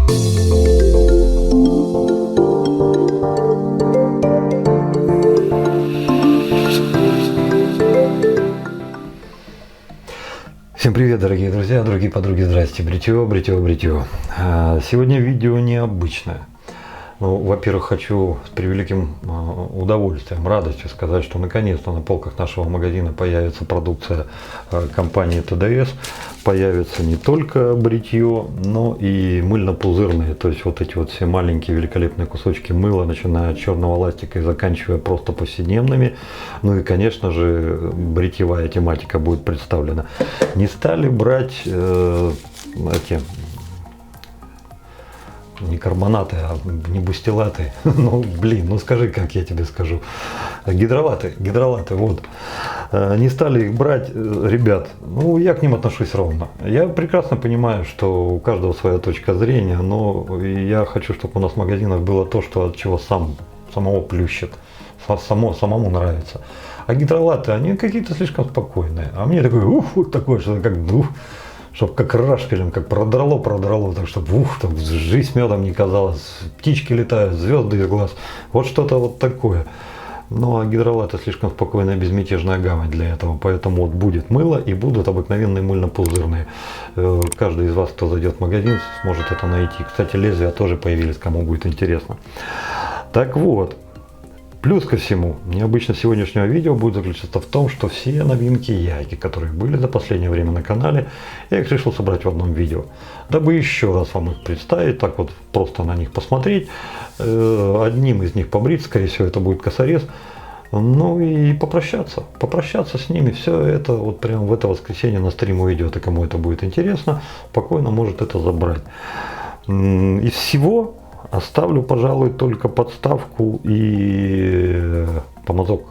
Всем привет, дорогие друзья, дорогие подруги, здрасте, бритье. Сегодня видео необычное. Ну, во-первых, хочу с превеликим удовольствием, радостью сказать, что наконец-то на полках нашего магазина появится продукция компании ТДС. Появится не только бритье, но и мыльно-пузырные, то есть вот эти вот все маленькие великолепные кусочки мыла, начиная от черного ластика и заканчивая просто повседневными. Ну и, конечно же, бритьевая тематика будет представлена. Не стали брать эти... не карбонаты, а не бустилаты. Ну, блин, ну скажи, как я тебе скажу. Гидролаты, вот. Не стали их брать, ребят. Ну, я к ним отношусь ровно. Я прекрасно понимаю, что у каждого своя точка зрения, но я хочу, чтобы у нас в магазинах было то, что от чего самого плющит, самому нравится. А гидролаты, они какие-то слишком спокойные. А мне такой, вот такое, что как чтобы как рашпилем, как продрало, так чтобы там жизнь медом не казалось, птички летают, звезды из глаз, вот что-то вот такое. Ну а гидролаты слишком спокойная, безмятежная гавань для этого, поэтому вот будет мыло и будут обыкновенные мыльно-пузырные. Каждый из вас, кто зайдет в магазин, сможет это найти. Кстати, лезвия тоже появились, кому будет интересно. Так вот. Плюс ко всему, необычность сегодняшнего видео будет заключаться в том, что все новинки Яйки, которые были за последнее время на канале, я их решил собрать в одном видео. Дабы еще раз вам их представить, так вот просто на них посмотреть, одним из них побрить, скорее всего это будет косорез, ну и попрощаться с ними. Все это вот прямо в это воскресенье на стрим уйдет, и кому это будет интересно, спокойно может это забрать. Из всего оставлю, пожалуй, только подставку и помазок.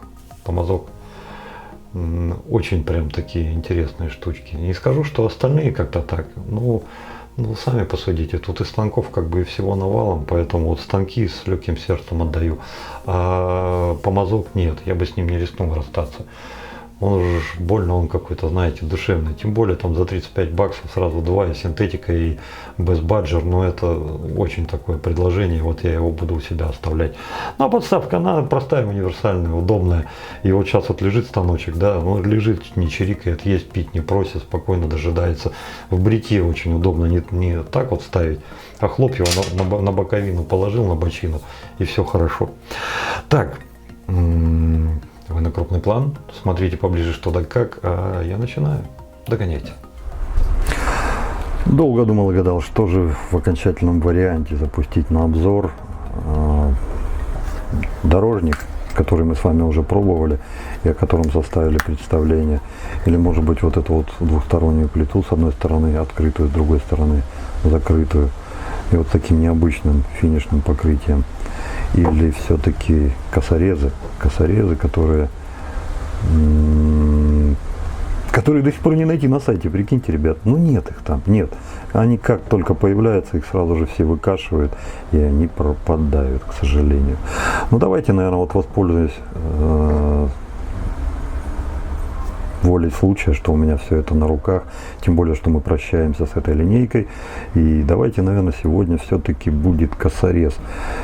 Очень прям такие интересные штучки. Не скажу, что остальные как-то так. Ну, сами посудите. Тут и станков как бы и всего навалом, поэтому вот станки с легким сердцем отдаю. А помазок нет, я бы с ним не рискнул расстаться. Он же больно, он какой-то, знаете, душевный. Тем более там за 35 баксов сразу два, и синтетика, и без баджер. Но это очень такое предложение. Вот я его буду у себя оставлять. Ну а подставка, она простая, универсальная, удобная. И вот сейчас вот лежит станочек, да, ну лежит, не чирикает, есть, пить не просит, спокойно дожидается. В бритье очень удобно не так вот ставить, а хлоп его на боковину положил, на бочину, и все хорошо. Так. Вы на крупный план, смотрите поближе что да как, а я начинаю. Догоняйте. Долго думал и гадал, что же в окончательном варианте запустить на обзор. Дорожник, который мы с вами уже пробовали и о котором составили представление. Или может быть вот эту вот двухстороннюю плиту, с одной стороны открытую, с другой стороны закрытую. И вот таким необычным финишным покрытием. Или все-таки косорезы, которые до сих пор не найти на сайте, прикиньте, ребят. Ну нет их там, нет. Они как только появляются, их сразу же все выкашивают, и они пропадают, к сожалению. Ну давайте, наверное, вот воспользуюсь волей случая, что у меня все это на руках, тем более, что мы прощаемся с этой линейкой. И давайте, наверное, сегодня все-таки будет косорез.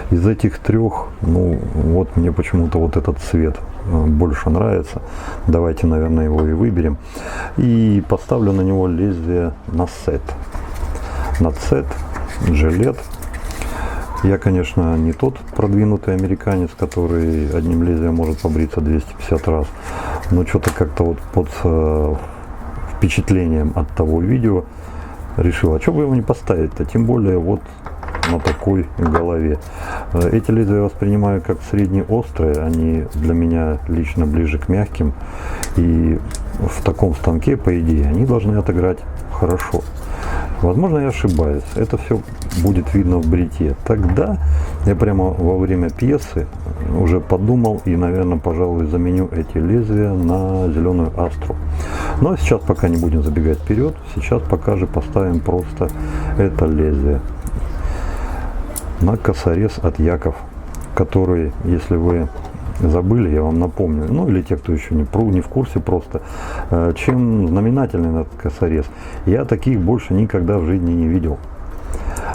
Из этих трех, ну, вот мне почему-то вот этот цвет больше нравится. Давайте, наверное, его и выберем. И поставлю на него лезвие на сет. На сет, жилет. Я, конечно, не тот продвинутый американец, который одним лезвием может побриться 250 раз. Но что-то как-то вот под впечатлением от того видео решил, а что бы его не поставить-то, тем более вот на такой голове. Эти лезвия я воспринимаю как среднеострые, они для меня лично ближе к мягким. И в таком станке, по идее, они должны отыграть хорошо. Возможно, я ошибаюсь. Это все будет видно в бритье. Тогда я прямо во время пьесы уже подумал и, наверное, пожалуй, заменю эти лезвия на зеленую астру. Но сейчас пока не будем забегать вперед. Сейчас пока же поставим просто это лезвие на косорез от Яков, который, если вы забыли, я вам напомню, ну или те, кто еще не в курсе просто, чем знаменательный этот косорез. Я таких больше никогда в жизни не видел.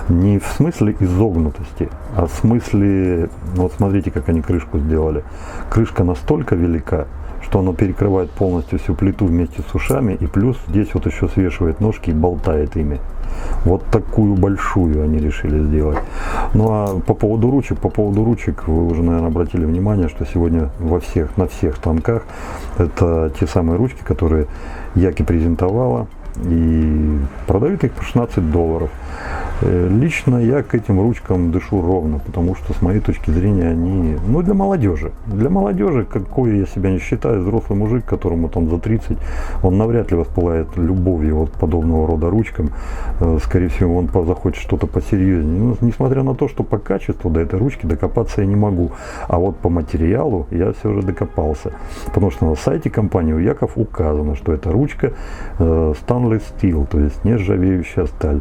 Не в смысле изогнутости, а в смысле, вот смотрите, как они крышку сделали. Крышка настолько велика, что она перекрывает полностью всю плиту вместе с ушами, и плюс здесь вот еще свешивает ножки и болтает ими. Вот такую большую они решили сделать. Ну а по поводу ручек, вы уже, наверное, обратили внимание, что сегодня на всех станках это те самые ручки, которые Яки презентовала, и продают их по $16. Лично я к этим ручкам дышу ровно, потому что с моей точки зрения они, ну, для молодежи. Для молодежи, какой я себя не считаю, взрослый мужик, которому там за 30, он навряд ли воспылает любовью вот подобного рода ручкам. Скорее всего, он захочет что-то посерьезнее. Но, несмотря на то, что по качеству до этой ручки докопаться я не могу. А вот по материалу я все же докопался. Потому что на сайте компании у Яков указано, что эта ручка stainless steel, то есть нержавеющая сталь.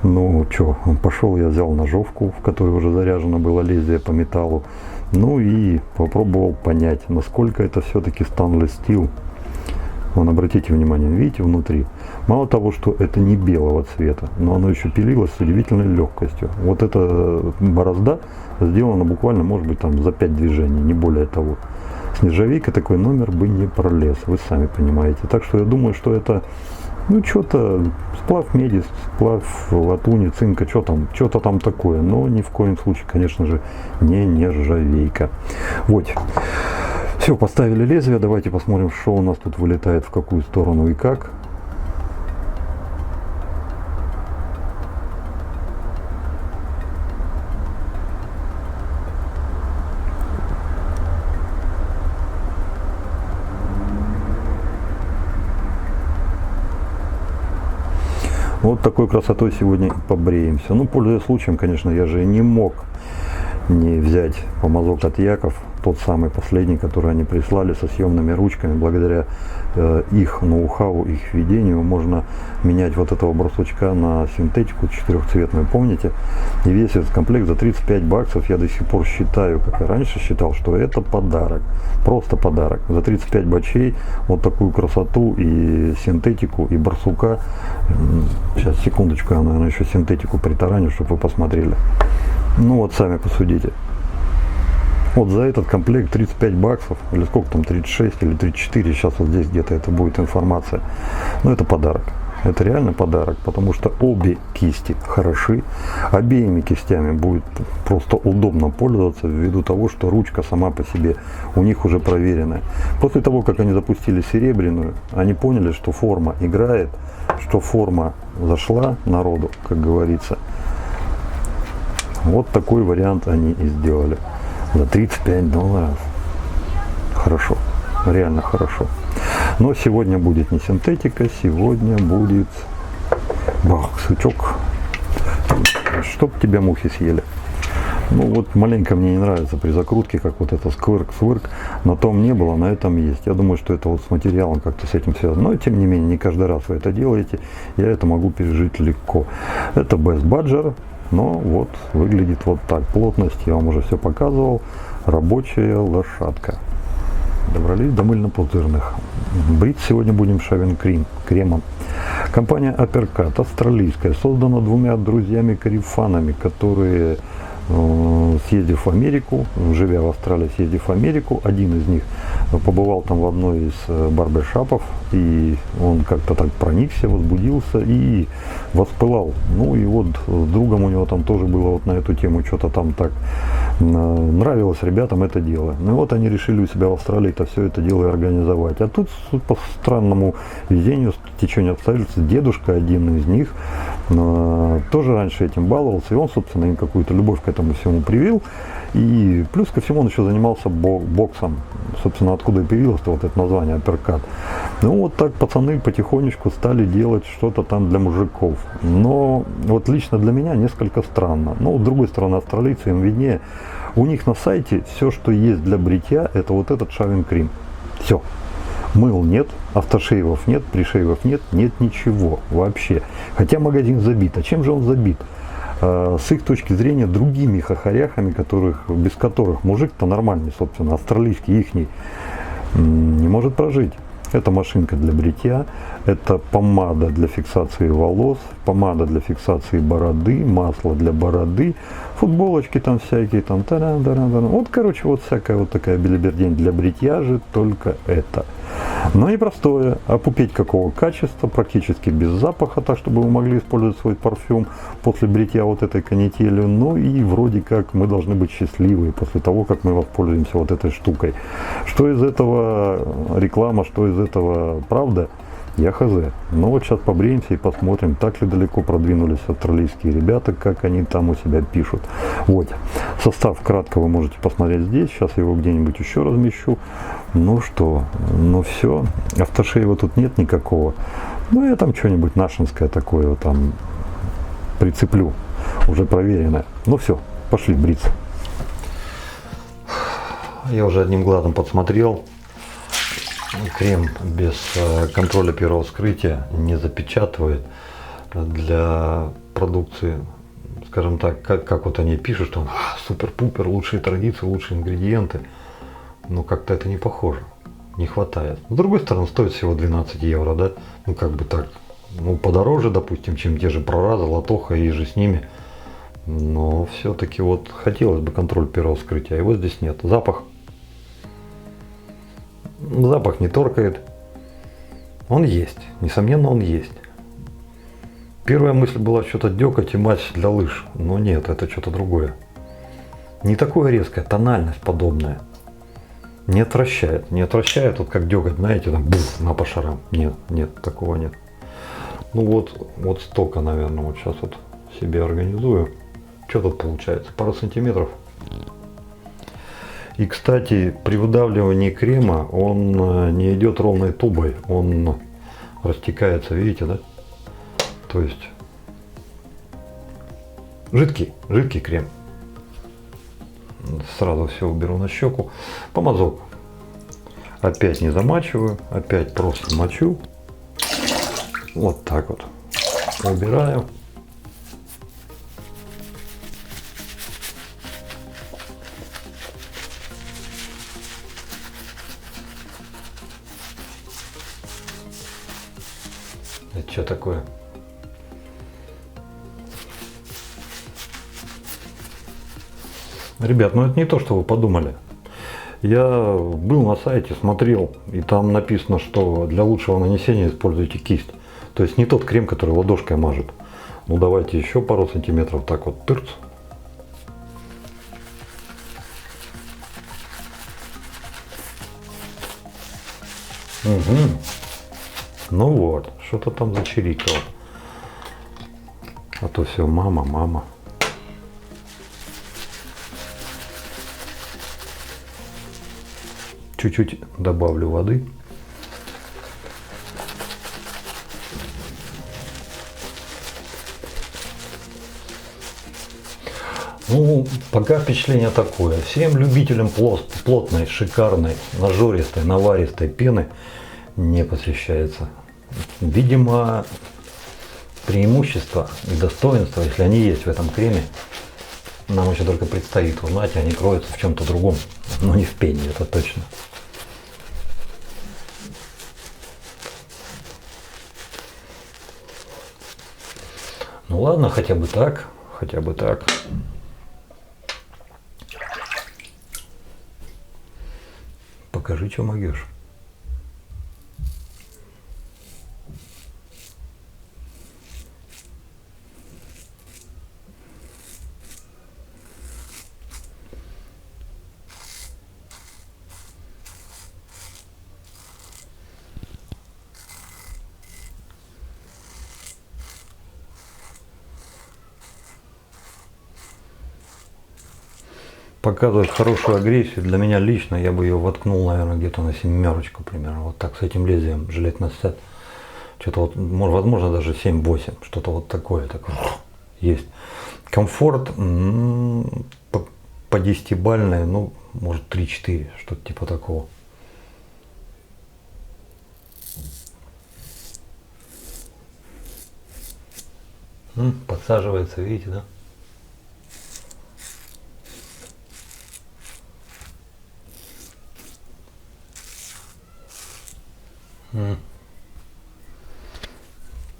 Ну, что, пошел я взял ножовку, в которой уже заряжено было лезвие по металлу. Ну и попробовал понять, насколько это все-таки stainless steel. Вон, обратите внимание, видите, внутри. Мало того, что это не белого цвета, но оно еще пилилось с удивительной легкостью. Вот эта борозда сделана буквально, может быть, там за 5 движений, не более того. С нержавейкой такой номер бы не пролез, вы сами понимаете. Так что я думаю, что это, ну, что-то, сплав меди, сплав латуни, цинка, что-то там такое. Но ни в коем случае, конечно же, не нержавейка. Вот. Все, поставили лезвие. Давайте посмотрим, что у нас тут вылетает, в какую сторону и как. Вот такой красотой сегодня и побреемся. Ну, пользуясь случаем, конечно, я же не мог не взять помазок от Яков, тот самый последний, который они прислали со съемными ручками. Благодаря их ноу-хау, их ведению можно менять вот этого брусочка на синтетику четырехцветную, помните? И весь этот комплект за $35 я до сих пор считаю, как и раньше считал, что это подарок. Просто подарок. За 35 бачей вот такую красоту и синтетику, и барсука. Сейчас, секундочку, я, наверное, еще синтетику притараню, чтобы вы посмотрели. Ну вот, сами посудите. Вот за этот комплект $35, или сколько там, 36 или 34, сейчас вот здесь где-то это будет информация. Но это подарок. Это реально подарок, потому что обе кисти хороши, обеими кистями будет просто удобно пользоваться ввиду того, что ручка сама по себе у них уже проверенная. После того, как они запустили серебряную, они поняли, что форма играет, что форма зашла народу, как говорится. Вот такой вариант они и сделали. За $35. Хорошо, реально хорошо. Но сегодня будет не синтетика, сегодня будет сучок. Чтоб тебя мухи съели. Ну вот маленько мне не нравится при закрутке, как вот это сквырк-свырк. На том не было, на этом есть. Я думаю, что это вот с материалом как-то с этим связано. Но тем не менее, не каждый раз вы это делаете. Я это могу пережить легко. Это Best Badger. Но вот выглядит вот так. Плотность я вам уже все показывал. Рабочая лошадка. Добрались до мыльно-пузырных. Брить сегодня будем шавинг кремом. Компания Uppercut, австралийская, создана двумя друзьями-карифанами, которые, съездив в Америку, живя в Австралии, съездив в Америку, один из них побывал там в одной из барбершопов, и он как-то так проникся, возбудился и воспылал. Ну и вот с другом у него там тоже было вот на эту тему что-то там так нравилось ребятам это дело. Ну и вот они решили у себя в Австралии-то все это дело и организовать. А тут по странному везению, течению обстоятельств, дедушка один из них тоже раньше этим баловался, и он, собственно, им какую-то любовь к этому всему привил. И плюс ко всему он еще занимался боксом. Собственно, откуда и появилось-то вот это название Uppercut. Ну вот так пацаны потихонечку стали делать что-то там для мужиков. Но вот лично для меня несколько странно. Но с другой стороны, австралийцы им виднее. У них на сайте все, что есть для бритья, это вот этот шавинг крем. Все. Мыл нет, автошейвов нет, пришейвов нет, нет ничего вообще. Хотя магазин забит. А чем же он забит? С их точки зрения другими хохоряхами, без которых мужик-то нормальный, собственно, австралийский, ихний, не может прожить. Это машинка для бритья, это помада для фиксации волос, помада для фиксации бороды, масло для бороды, футболочки там всякие, там таран. Вот, короче, вот всякая вот такая белибердень для бритья же, только это. Но не простое, а пупеть какого качества, практически без запаха, так чтобы вы могли использовать свой парфюм после бритья вот этой канители. Ну и вроде как мы должны быть счастливы после того, как мы воспользуемся вот этой штукой. Что из этого реклама, что из этого правда, я хз. Но вот сейчас побреемся и посмотрим, так ли далеко продвинулись австралийские ребята, как они там у себя пишут. Вот. Состав кратко вы можете посмотреть здесь. Сейчас я его где-нибудь еще размещу. Ну что, ну все. Автошейва тут нет никакого. Ну я там что-нибудь нашинское такое вот там прицеплю. Уже проверенное. Ну все, пошли бриться. Я уже одним глазом подсмотрел. Крем без контроля первого вскрытия не запечатывает для продукции, скажем так, как вот они пишут, что супер-пупер, лучшие традиции, лучшие ингредиенты. Но как-то это не похоже, не хватает. С другой стороны, стоит всего 12 евро, да? Ну как бы так, ну подороже, допустим, чем те же Прораза, Латоха и же с ними. Но все-таки вот хотелось бы контроль первого вскрытия, а его здесь нет. Запах не торкает. Он есть, несомненно он есть. Первая мысль была что-то дёкать и мазь для лыж, но нет, это что-то другое. Не такое резкое, тональность подобная. Не отвращает, вот как дёготь, знаете, там буф, на по шарам. Нет, такого нет. Ну вот столько, наверное, вот сейчас вот себе организую. Что тут получается? Пару сантиметров. И, кстати, при выдавливании крема он не идет ровной тубой, он растекается, видите, да? То есть жидкий крем. Сразу все уберу на щеку. Помазок. Опять не замачиваю, опять просто мочу. Вот так вот. Убираю. Это что такое? Ребят, ну это не то, что вы подумали. Я был на сайте, смотрел, и там написано, что для лучшего нанесения используйте кисть. То есть не тот крем, который ладошкой мажет. Ну давайте еще пару сантиметров так вот тырц. Угу. Ну вот, что-то там зачирикало. А то все мама. Чуть-чуть добавлю воды. Ну, пока впечатление такое. Всем любителям плотной, шикарной, нажористой, наваристой пены не посвящается. Видимо, преимущества и достоинства, если они есть в этом креме, нам еще только предстоит узнать, и они кроются в чем-то другом. Но не в пене, это точно. Ну ладно, хотя бы так. Покажи, что могешь. Показывает хорошую агрессию. Для меня лично я бы ее воткнул, наверное, где-то на 7 примерно. Вот так, с этим лезвием жилет на сет. Что-то вот, возможно, даже 7-8. Что-то вот такое есть. Комфорт по 10-бальной, ну, может 3-4, что-то типа такого. Подсаживается, видите, да?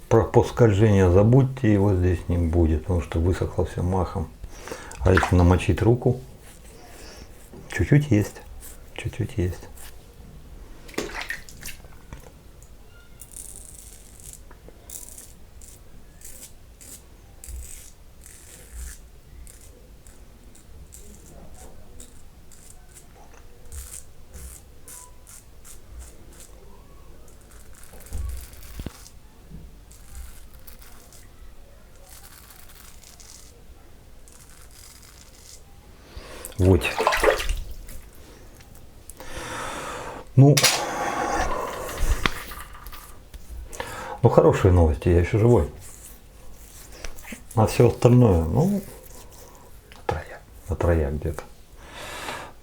Про скольжение забудьте, его здесь не будет, потому что высохло все махом. А если намочить руку, чуть-чуть есть, чуть-чуть есть. Вот. Ну, хорошие новости, я еще живой. А все остальное, ну, на трояк где-то.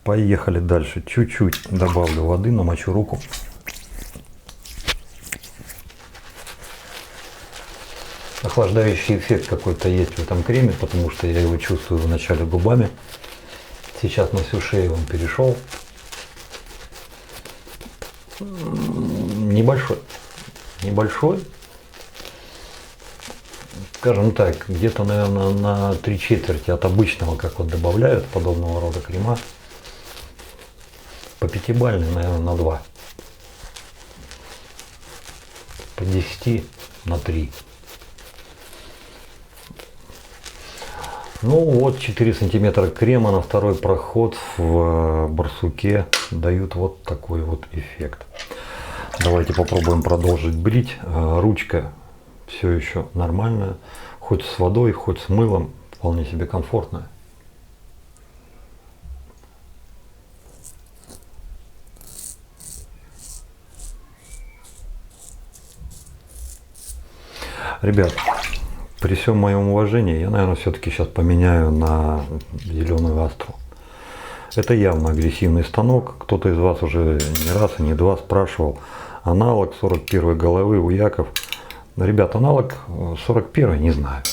Поехали дальше. Чуть-чуть добавлю воды, намочу руку. Охлаждающий эффект какой-то есть в этом креме, потому что я его чувствую вначале губами. Сейчас на всю шею он перешел. Небольшой. Небольшой. Скажем так, где-то, наверное, на 3/4 от обычного, как вот добавляют подобного рода крема. По 5-бальной, наверное, на 2. По 10 на 3. Ну вот 4 сантиметра крема на второй проход в барсуке дают вот такой вот эффект. Давайте попробуем продолжить брить. Ручка все еще нормальная. Хоть с водой, хоть с мылом. Вполне себе комфортная. Ребят, при всем моем уважении, я, наверное, все-таки сейчас поменяю на зеленую астру. Это явно агрессивный станок. Кто-то из вас уже не раз и не два спрашивал. Аналог 41 головы у Яков. Ребят, аналог 41 не знаю.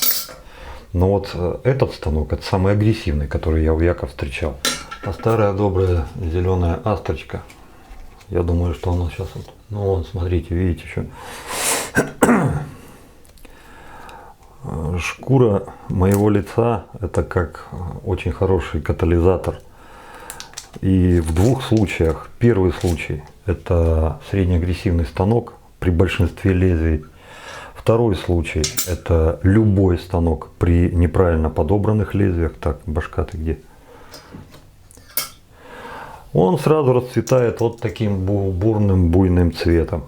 Но вот этот станок, это самый агрессивный, который я у Яков встречал. А старая добрая зеленая астрочка. Я думаю, что она сейчас вот. Ну вон, смотрите, видите еще. Шкура моего лица это как очень хороший катализатор. И в двух случаях. Первый случай это среднеагрессивный станок при большинстве лезвий. Второй случай это любой станок при неправильно подобранных лезвиях. Так, башка ты где? Он сразу расцветает вот таким бурным буйным цветом.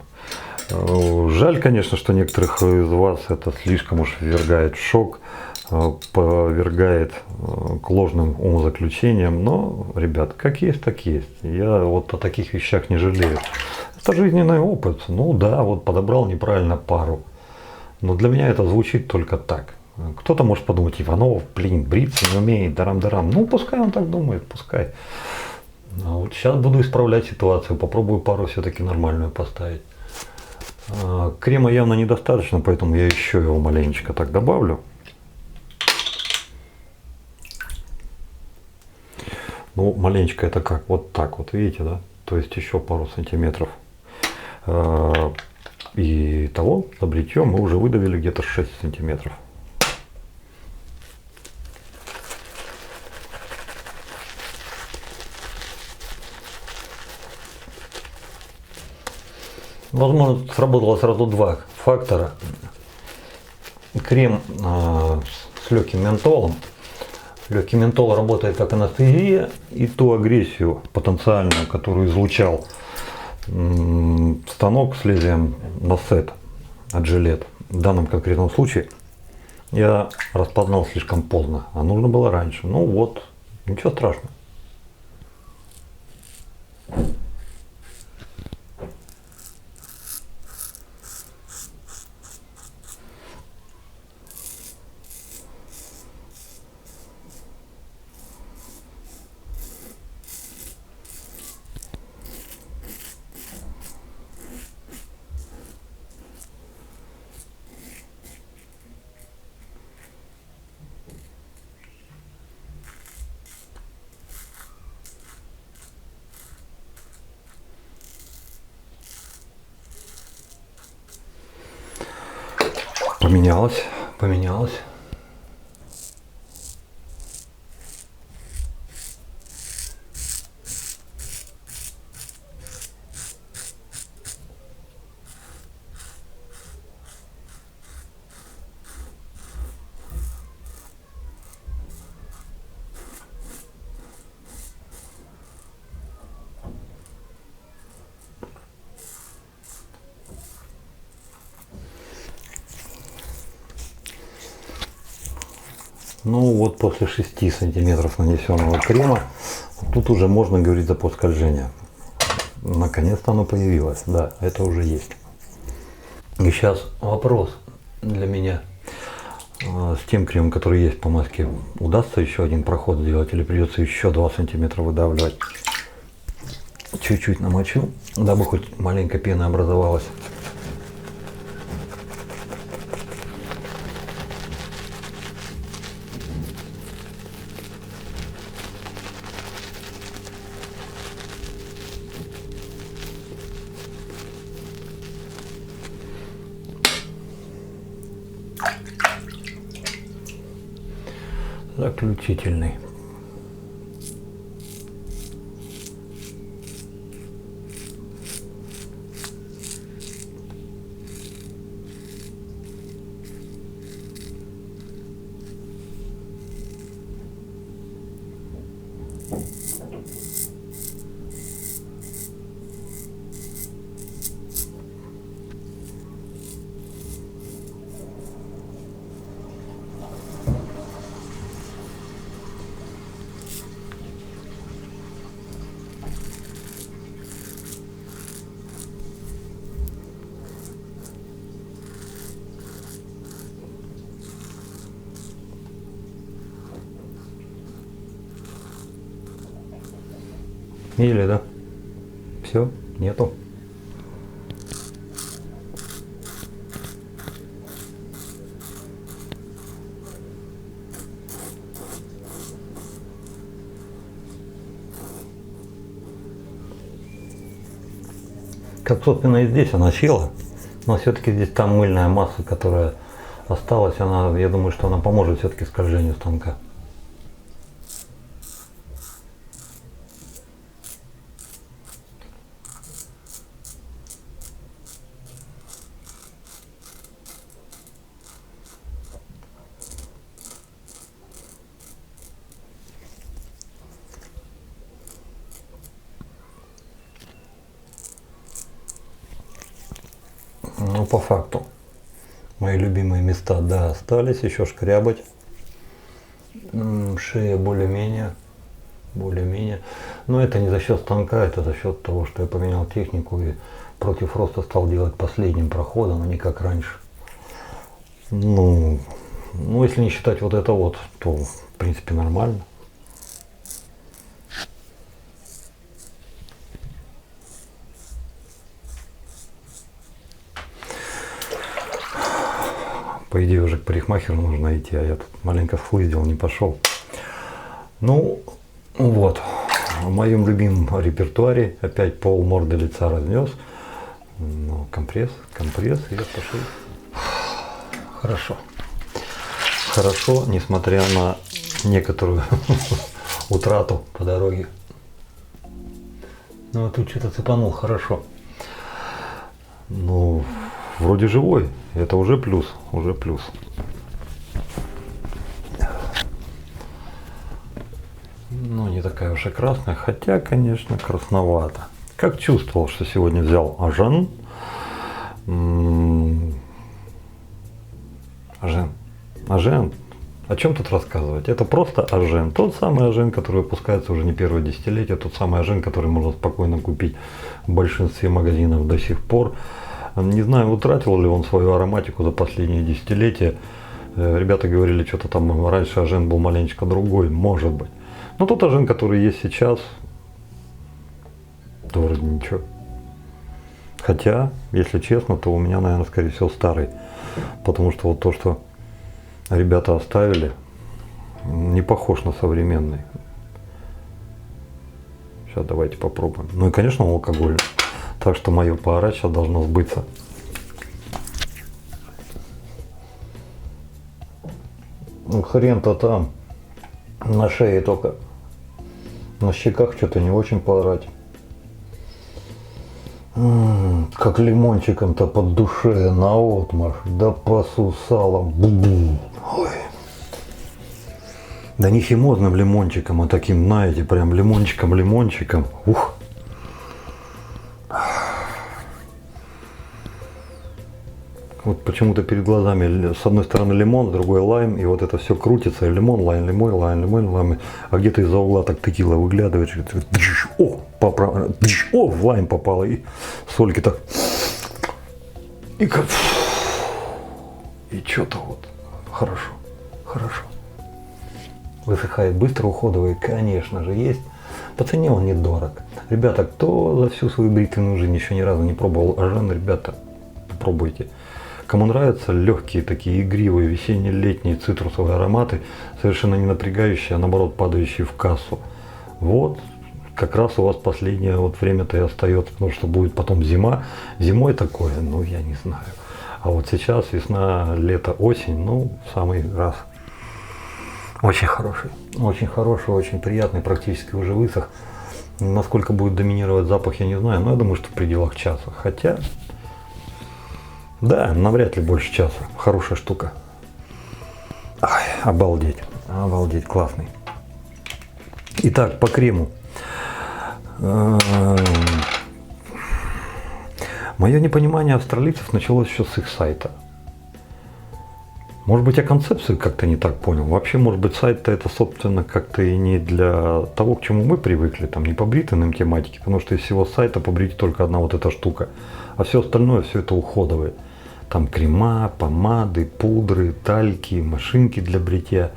Жаль, конечно, что некоторых из вас это слишком уж ввергает в шок, повергает к ложным умозаключениям, но, ребят, как есть, так есть. Я вот о таких вещах не жалею. Это жизненный опыт. Ну да, вот подобрал неправильно пару. Но для меня это звучит только так. Кто-то может подумать, Иванов, блин, бриться не умеет, дарам-дарам. Ну, пускай он так думает, пускай. А вот сейчас буду исправлять ситуацию, попробую пару все-таки нормальную поставить. Крема явно недостаточно, поэтому я еще его маленечко так добавлю. Ну, маленечко это как? Вот так вот, видите, да? То есть еще пару сантиметров. И того за бритье мы уже выдавили где-то 6 сантиметров. Возможно, сработало сразу два фактора. Крем с легким ментолом. Легкий ментол работает как анестезия, и ту агрессию потенциальную, которую излучал станок с лезвием на сет от Gillette, в данном конкретном случае я распознал слишком поздно, а нужно было раньше. Ну вот, ничего страшного. Поменялось, поменялось. Ну вот после 6 сантиметров нанесенного крема тут уже можно говорить за подскольжение. Наконец-то оно появилось. Да, это уже есть. И сейчас вопрос для меня. С тем кремом, который есть по маске, удастся еще один проход сделать или придется еще 2 сантиметра выдавливать? Чуть-чуть намочу, дабы хоть маленькая пена образовалась. Заключительный. Или да? Все, нету. Как, собственно, и здесь она села, но все-таки здесь та мыльная масса, которая осталась, она, я думаю, что она поможет все-таки скольжению станка. Ну, по факту, мои любимые места, да, остались, еще шкрябать. Шея более-менее. Но это не за счет станка, это за счет того, что я поменял технику и против роста стал делать последним проходом, а не как раньше. Ну, если не считать вот это вот, то в принципе нормально. По идее уже к парикмахеру нужно идти, а я тут маленько схлыздил, не пошел. Ну вот, в моем любимом репертуаре опять пол морды лица разнес. Ну, компресс и пошли. Хорошо. Хорошо, несмотря на некоторую утрату по дороге. Ну а тут что-то цепанул хорошо. Ну, вроде живой. Это уже плюс, Ну, не такая уж и красная, хотя, конечно, красновато. Как чувствовал, что сегодня взял Ажен. Ажен. О чем тут рассказывать? Это просто Ажен. Тот самый Ажен, который выпускается уже не первое десятилетие. Тот самый Ажен, который можно спокойно купить в большинстве магазинов до сих пор. Не знаю, утратил ли он свою ароматику за последние десятилетия. Ребята говорили, что-то там раньше Ажен был маленечко другой, может быть. Но тот Ажен, который есть сейчас, то вроде ничего. Хотя, если честно, то у меня, наверное, скорее всего старый. Потому что вот то, что ребята оставили, не похож на современный. Сейчас давайте попробуем. Ну и, конечно, он алкогольный. Так что мое поорать сейчас должно сбыться. Ну хрен-то там. На шее только. На щеках что-то не очень поорать. Как лимончиком-то под душе, наотмашь, да по сусалам. Бу-бу. Ой. Да не химозным лимончиком, а таким, знаете, прям лимончиком. Ух. Вот почему-то перед глазами с одной стороны лимон, с другой лайм, и вот это все крутится, лимон, лайм, а где-то из-за угла так текила выглядывает, о, в лайм попало, и сольки так, и как, и что-то вот, хорошо. Высыхает быстро, уходовый, конечно же, есть. По цене он недорог. Ребята, кто за всю свою бритвенную жизнь еще ни разу не пробовал ажен, ребята, попробуйте. Кому нравятся легкие такие игривые весенне-летние цитрусовые ароматы, совершенно не напрягающие, а наоборот падающие в кассу. Вот, как раз у вас последнее вот время-то и остается, потому что будет потом зима. Зимой такое, ну я не знаю. А вот сейчас весна, лето, осень, ну в самый раз. Очень хороший, очень приятный, практически уже высох. Насколько будет доминировать запах, я не знаю, но я думаю, что в пределах часа. Хотя, да, навряд ли больше часа. Хорошая штука. Ай, обалдеть, классный. Итак, по крему. Мое непонимание австралийцев началось еще с их сайта. Может быть, я концепцию как-то не так понял. Вообще, может быть, сайт-то это, собственно, как-то и не для того, к чему мы привыкли, там, не по бритвенным тематике, потому что из всего сайта побрить только одна вот эта штука. А все остальное, все это уходовое. Там крема, помады, пудры, тальки, машинки для бритья.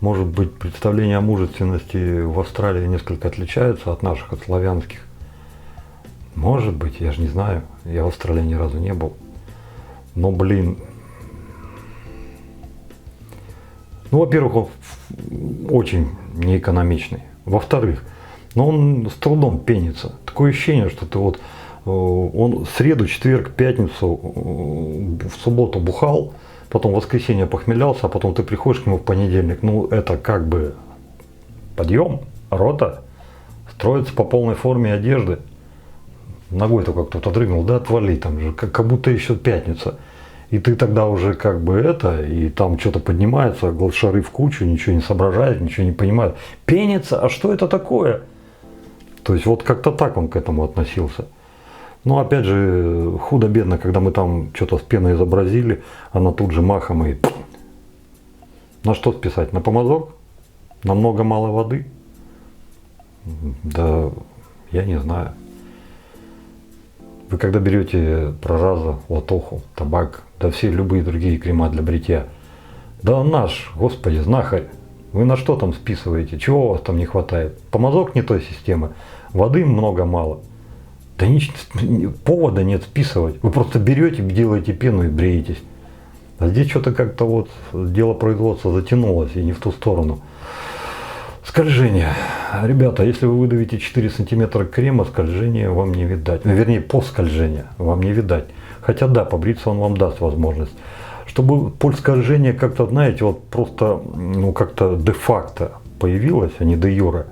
Может быть, представление о мужественности в Австралии несколько отличается от наших, от славянских. Может быть, я же не знаю. Я в Австралии ни разу не был. Но, блин... Ну, во-первых, он очень неэкономичный. Во-вторых, он с трудом пенится. Такое ощущение, что ты вот он среду, четверг, пятницу, в субботу бухал, потом в воскресенье похмелялся, а потом ты приходишь к нему в понедельник. Ну, это как бы подъем, рота, строится по полной форме одежды. Ногой только кто-то дрыгнул, да отвали, там же, как будто еще пятница. И ты тогда уже как бы это, и там что-то поднимается, шары в кучу, ничего не соображает, ничего не понимает. Пенится, а что это такое? То есть вот как-то так он к этому относился. Но опять же, худо-бедно, когда мы там что-то с пеной изобразили, она тут же махом и... На что списать? На помазок? На много мало воды? Да, я не знаю. Вы когда берете прораза, латоху, табак, да все любые другие крема для бритья, да наш, господи, знахарь, вы на что там списываете? Чего у вас там не хватает? Помазок не той системы, воды много-мало. Да повода нет списывать. Вы просто берете, делаете пену и бреетесь. А здесь что-то как-то вот дело производства затянулось и не в ту сторону. Скольжение. Ребята, если вы выдавите 4 сантиметра крема, скольжения вам не видать. Вернее, поскольжения вам не видать. Хотя да, побриться он вам даст возможность. Чтобы поле скольжения как-то, знаете, вот просто, ну как-то де-факто появилось, а не де-юре,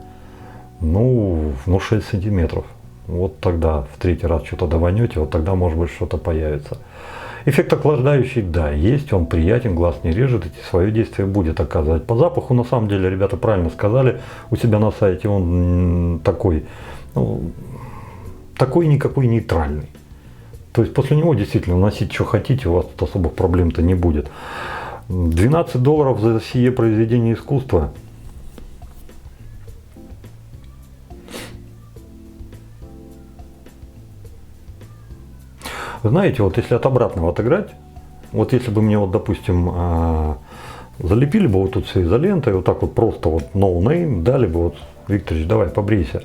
ну 6 сантиметров. Вот тогда в третий раз что-то даванете, вот тогда может быть что-то появится. Эффект охлаждающий, да, есть, он приятен, глаз не режет, и свое действие будет оказывать. По запаху, на самом деле, ребята правильно сказали, у себя на сайте он такой, ну, такой никакой нейтральный. То есть после него действительно носить что хотите, у вас тут особых проблем-то не будет. $12 за сие произведение искусства. Знаете, вот если от обратного отыграть, вот если бы мне вот, допустим, залепили бы вот тут все изолентой, вот так вот просто вот no name, дали бы вот, Викторович, давай побрейся.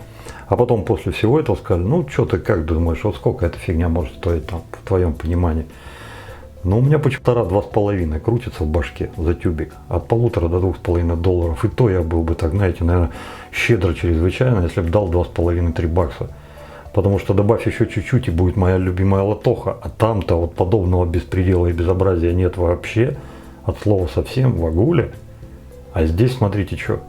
А потом после всего этого сказали, ну что ты как думаешь, вот сколько эта фигня может стоить там, в твоем понимании? Ну у меня почему-то $2,5 крутится в башке за тюбик, от $1,5 до $2,5. И то я был бы так, знаете, наверное, щедро чрезвычайно, если бы дал $2,5–3. Потому что добавь еще чуть-чуть и будет моя любимая латоха, а там-то вот подобного беспредела и безобразия нет вообще, от слова совсем, в агуле. А здесь, смотрите, что.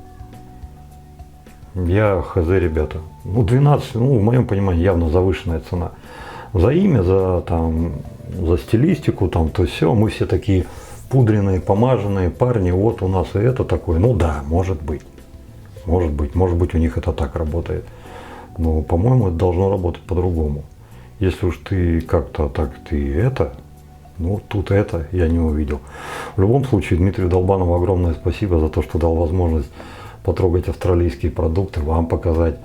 Я хз, ребята. Ну, 12, ну, в моем понимании, явно завышенная цена. За имя, за стилистику, там, то все. Мы все такие пудренные, помаженные парни. Вот у нас и это такое. Ну да, может быть. Может быть, у них это так работает. Но, по-моему, это должно работать по-другому. Если уж ты как-то так, ну, тут это я не увидел. В любом случае, Дмитрию Долбанову огромное спасибо за то, что дал возможность потрогать австралийские продукты, вам показать.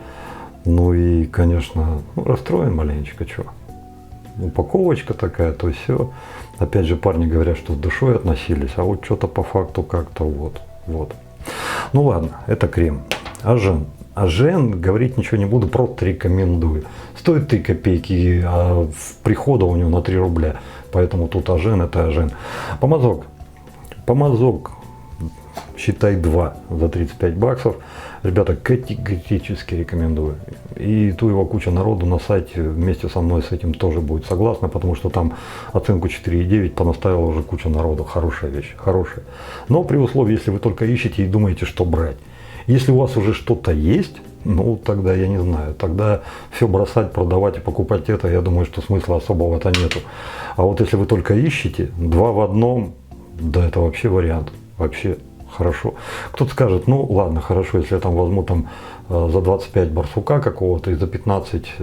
Ну и, конечно, расстроен маленечко, что. Упаковочка такая, то все. Опять же, парни говорят, что с душой относились, а вот что-то по факту как-то вот. Ну ладно, это крем. Ажен. Ажен, говорить ничего не буду, просто рекомендую. Стоит 3 копейки, а прихода у него на 3 рубля. Поэтому тут Ажен, это Ажен. Помазок, считай 2 за 35 баксов. Ребята, категорически рекомендую. И ту его куча народу на сайте вместе со мной с этим тоже будет согласна, потому что там оценку 4,9 понаставила уже куча народу. Хорошая вещь, хорошая. Но при условии, если вы только ищете и думаете, что брать. Если у вас уже что-то есть, ну тогда я не знаю, тогда все бросать, продавать и покупать это, я думаю, что смысла особого-то нету. А вот если вы только ищете, 2 в одном, да это вообще вариант, вообще хорошо. Кто-то скажет, ну ладно, хорошо, если я там возьму за 25 барсука какого-то и за 15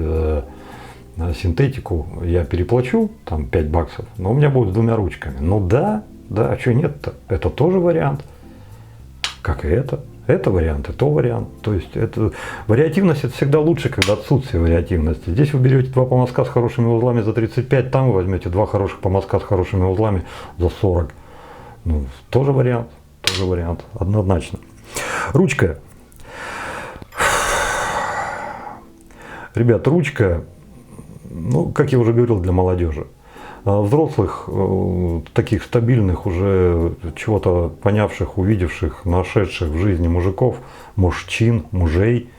синтетику я переплачу, там 5 баксов, но у меня будет с 2 ручками. Ну да, а что нет-то? Это тоже вариант, как и это. Это вариант, и то вариант. То есть вариативность это всегда лучше, когда отсутствие вариативности. Здесь вы берете 2 помазка с хорошими узлами за 35, там вы возьмете 2 хороших помазка с хорошими узлами за 40. Ну, тоже вариант, однозначно. Ручка. Ребят, ручка, ну, как я уже говорил, для молодежи. Взрослых, таких стабильных, уже чего-то понявших, увидевших, нашедших в жизни мужей,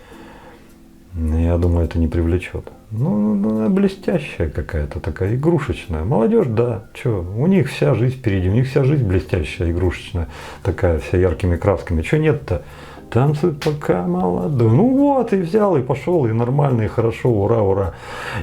я думаю, это не привлечет. Ну, блестящая какая-то такая, игрушечная. Молодежь, да, что, у них вся жизнь впереди, у них вся жизнь блестящая, игрушечная, такая, вся яркими красками. Что нет-то? Танцы пока молодой. Ну вот, и взял, и пошел, и нормально, и хорошо, ура.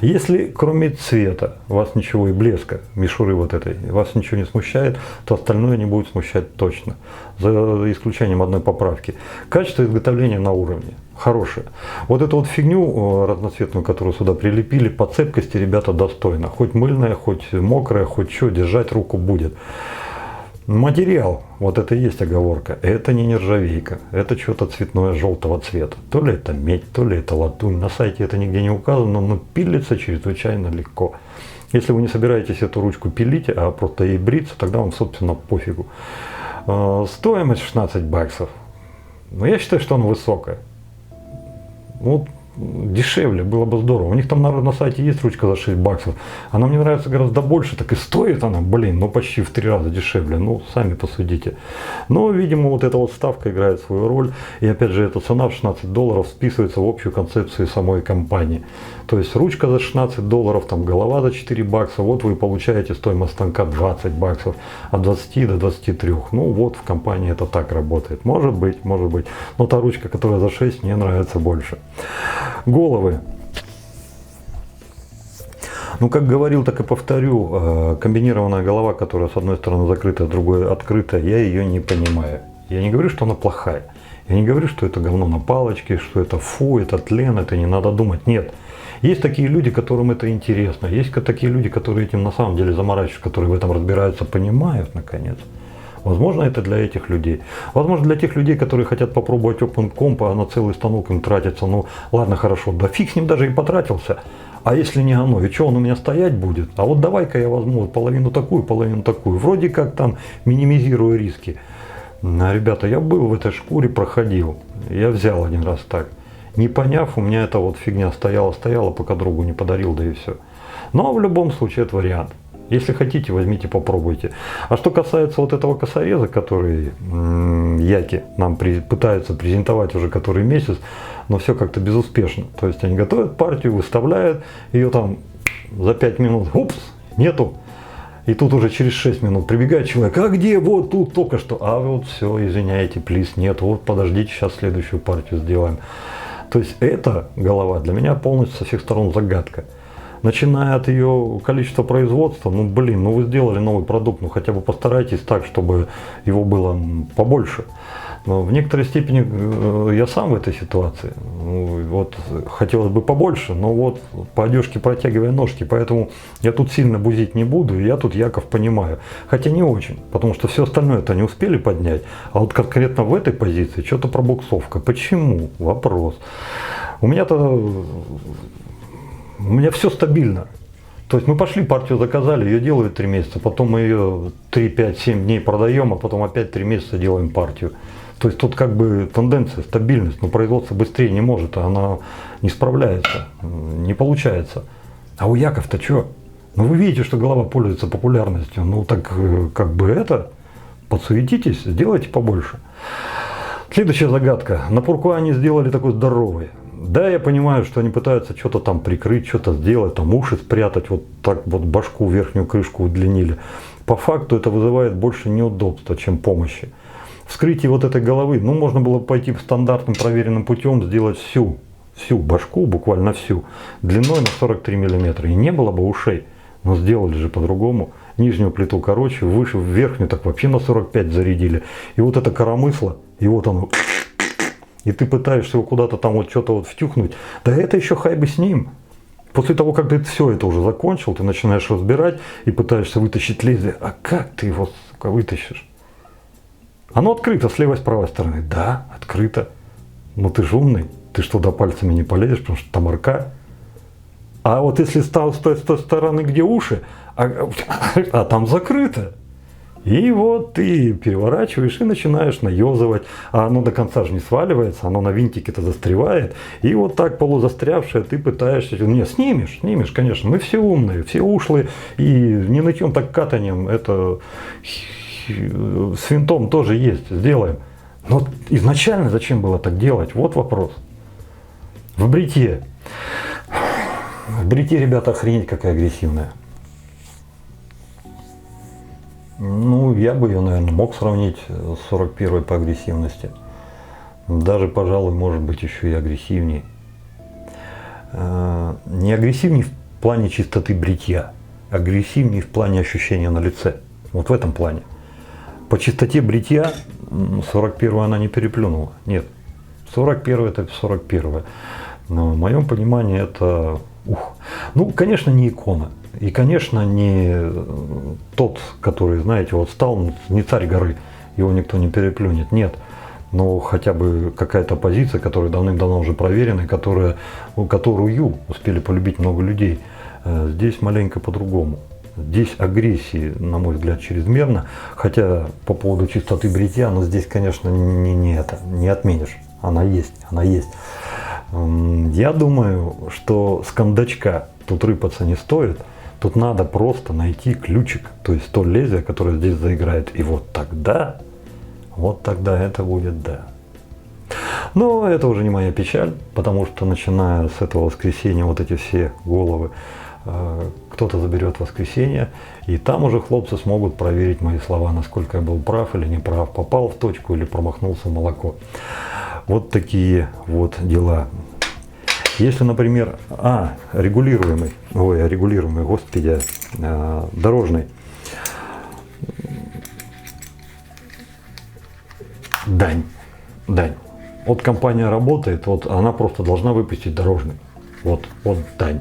Если кроме цвета вас ничего и блеска, мишуры вот этой, вас ничего не смущает, то остальное не будет смущать точно. За исключением одной поправки. Качество изготовления на уровне. Хорошее. Вот эту вот фигню разноцветную, которую сюда прилепили, по цепкости, ребята, достойно. Хоть мыльная, хоть мокрая, хоть что, держать руку будет. Материал, вот это и есть оговорка, это не нержавейка, это что-то цветное желтого цвета. То ли это медь, то ли это латунь, на сайте это нигде не указано, но пилится чрезвычайно легко. Если вы не собираетесь эту ручку пилить, а просто ей бриться, тогда вам, собственно, пофигу. Стоимость 16 баксов, но я считаю, что она высокая. Вот дешевле было бы здорово. У них там на сайте есть ручка за 6 баксов. Она мне нравится гораздо больше, так и стоит она, ну почти в 3 раза дешевле. Ну, сами посудите. Но, видимо, вот эта вот ставка играет свою роль. И опять же, эта цена в $16 вписывается в общую концепцию самой компании. То есть ручка за $16, там голова за 4 бакса. Вот вы получаете стоимость станка 20 баксов. От 20 до 23. Ну вот в компании это так работает. Может быть. Но та ручка, которая за 6, мне нравится больше. Головы. Ну, как говорил, так и повторю. Комбинированная голова, которая с одной стороны закрыта, с другой открыта, я ее не понимаю. Я не говорю, что она плохая. Я не говорю, что это говно на палочке, что это фу, это тлен, это не надо думать. Нет. Есть такие люди, которым это интересно. Есть такие люди, которые этим на самом деле заморачиваются, которые в этом разбираются, понимают, наконец. Возможно, это для этих людей. Возможно, для тех людей, которые хотят попробовать Open Comp, а на целый станок им тратится. Ну, ладно, хорошо, да фиг с ним даже и потратился. А если не оно, и что, он у меня стоять будет? А вот давай-ка я возьму половину такую. Вроде как там минимизирую риски. Ребята, я был в этой шкуре, проходил. Я взял один раз так. Не поняв, у меня эта вот фигня стояла, пока другу не подарил, да и все. Но в любом случае это вариант. Если хотите, возьмите, попробуйте. А что касается вот этого косореза, который яки нам пытаются презентовать уже который месяц, но все как-то безуспешно. То есть они готовят партию, выставляют ее там за 5 минут, упс, нету. И тут уже через 6 минут прибегает человек, а где, вот тут только что, а вот все, извиняйте, плиз, нет, вот подождите, сейчас следующую партию сделаем. То есть эта голова для меня полностью со всех сторон загадка. Начиная от ее количества производства, ну блин, ну вы сделали новый продукт, ну хотя бы постарайтесь так, чтобы его было побольше. Но в некоторой степени я сам в этой ситуации. Ну, вот хотелось бы побольше, но вот по одежке протягивая ножки, поэтому я тут сильно бузить не буду, и я тут Яков понимаю. Хотя не очень, потому что все остальное-то не успели поднять, а вот конкретно в этой позиции что-то пробуксовка. Почему? Вопрос. У меня все стабильно. То есть мы пошли, партию заказали, ее делают 3 месяца, потом мы ее 3, 5, 7 дней продаем, а потом опять 3 месяца делаем партию. То есть тут как бы тенденция, стабильность, но производство быстрее не может, а она не справляется, не получается. А у Яков-то что? Ну вы видите, что голова пользуется популярностью, ну так как бы подсуетитесь, сделайте побольше. Следующая загадка. На Пуркуа они сделали такой здоровый. Да, я понимаю, что они пытаются что-то там прикрыть, что-то сделать, там уши спрятать, вот так вот башку, верхнюю крышку удлинили. По факту это вызывает больше неудобства, чем помощи. Вскрытие вот этой головы, ну можно было пойти стандартным проверенным путем, сделать всю башку, буквально всю, длиной на 43 миллиметра. И не было бы ушей, но сделали же по-другому. Нижнюю плиту короче, выше, верхнюю так вообще на 45 зарядили. И вот это коромысло, и вот оно... И ты пытаешься его куда-то там вот что-то вот втюхнуть. Да это еще хай бы с ним. После того, как ты все это уже закончил, ты начинаешь разбирать и пытаешься вытащить лезвие. А как ты его, сука, вытащишь? Оно открыто с левой и с правой стороны. Да, открыто. Но ты же умный. Ты что, туда пальцами не полезешь, потому что там арка. А вот если стал с той стороны, где уши, а там закрыто. И вот ты переворачиваешь и начинаешь наезывать, а оно до конца же не сваливается, оно на винтике-то застревает, и вот так полузастрявшее ты пытаешься, не, снимешь, конечно, мы все умные, все ушлые, и не нытьем так катанием, это с винтом тоже есть, сделаем. Но изначально зачем было так делать, вот вопрос. В бритье, ребята, охренеть какая агрессивная. Ну, я бы ее, наверное, мог сравнить с 41-й по агрессивности. Даже, пожалуй, может быть, еще и агрессивнее. Не агрессивнее в плане чистоты бритья, агрессивнее в плане ощущения на лице. Вот в этом плане. По чистоте бритья 41-ю она не переплюнула. Нет, 41-й это 41-й. Но в моем понимании это... Ну, конечно, не икона. И, конечно, не тот, который, знаете, вот стал, не царь горы, его никто не переплюнет, нет. Но хотя бы какая-то позиция, которая давным-давно уже проверена, и которую успели полюбить много людей. Здесь маленько по-другому. Здесь агрессии, на мой взгляд, чрезмерно. Хотя по поводу чистоты бритья, но здесь, конечно, не отменишь. Она есть. Я думаю, что с кондачка тут рыпаться не стоит. Тут надо просто найти ключик, то есть то лезвие, которое здесь заиграет. И вот тогда это будет да. Но это уже не моя печаль, потому что начиная с этого воскресенья вот эти все головы кто-то заберет в воскресенье, и там уже хлопцы смогут проверить мои слова, насколько я был прав или не прав, попал в точку или промахнулся в молоко. Вот такие вот дела. Если, например, регулируемый, господи, дорожный, дань. Вот компания работает, вот она просто должна выпустить дорожный. Вот дань.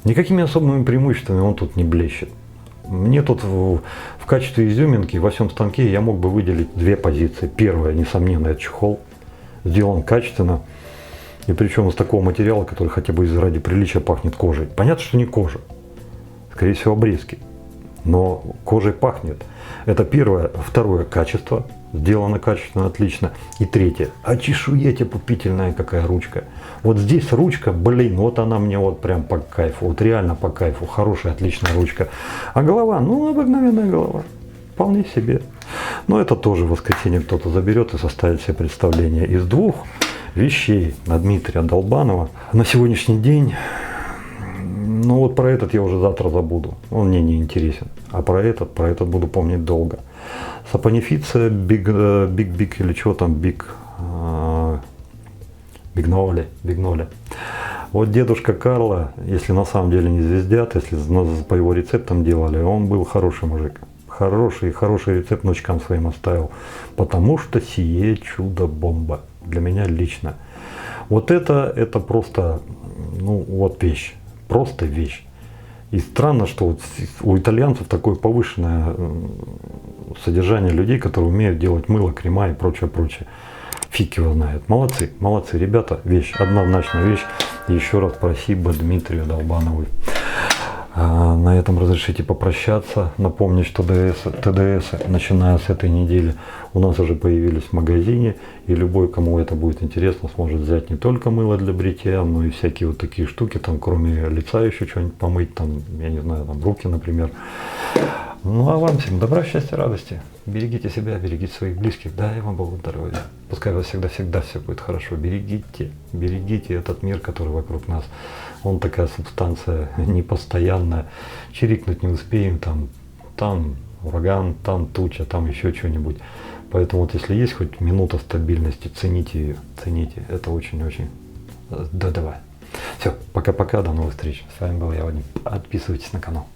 Никакими особыми преимуществами он тут не блещет. Мне тут в качестве изюминки во всем станке я мог бы выделить 2 позиции. Первая, несомненно, это чехол. Сделан качественно. И причем из такого материала, который хотя бы ради приличия пахнет кожей. Понятно, что не кожа. Скорее всего, обрезки. Но кожей пахнет. Это первое. Второе, качество. Сделано качественно, отлично. И третье. А чешуя тебе пупительная какая ручка. Вот здесь ручка, вот она мне вот прям по кайфу. Вот реально по кайфу. Хорошая, отличная ручка. А голова, обыкновенная голова. Вполне себе. Но это тоже в воскресенье кто-то заберет и составит себе представление из 2 вещей на Дмитрия Долбанова. На сегодняшний день Ну вот про этот я уже завтра забуду. Он мне не интересен. А про этот буду помнить долго. Сапонифиция, Биг или что там, Бигноли. Вот дедушка Карло, если на самом деле не звездят, если по его рецептам делали, он был хороший мужик. Хороший рецепт внучкам своим оставил. Потому что сие чудо-бомба. Для меня лично. Вот это просто, ну вот вещь. Просто вещь. И странно, что вот у итальянцев такое повышенное содержание людей, которые умеют делать мыло, крема и прочее. Фиг его знает. Молодцы, ребята, вещь, однозначно вещь. И еще раз спасибо Дмитрию Долбанову. На этом разрешите попрощаться. Напомню, что ТДС, начиная с этой недели, у нас уже появились в магазине. И любой, кому это будет интересно, сможет взять не только мыло для бритья, но и всякие вот такие штуки, там, кроме лица еще что-нибудь помыть, там, я не знаю, там, руки, например. Ну а вам всем добра, счастья, радости. Берегите себя, берегите своих близких. Дай вам Богу здоровья. Пускай у вас всегда все будет хорошо. Берегите этот мир, который вокруг нас. Он такая субстанция непостоянная. Чирикнуть не успеем, там ураган, там туча, там еще что-нибудь. Поэтому вот если есть хоть минута стабильности, цените ее, цените. Это очень-очень. Да, давай. Все, пока-пока, до новых встреч. С вами был я, Вадим. Подписывайтесь на канал.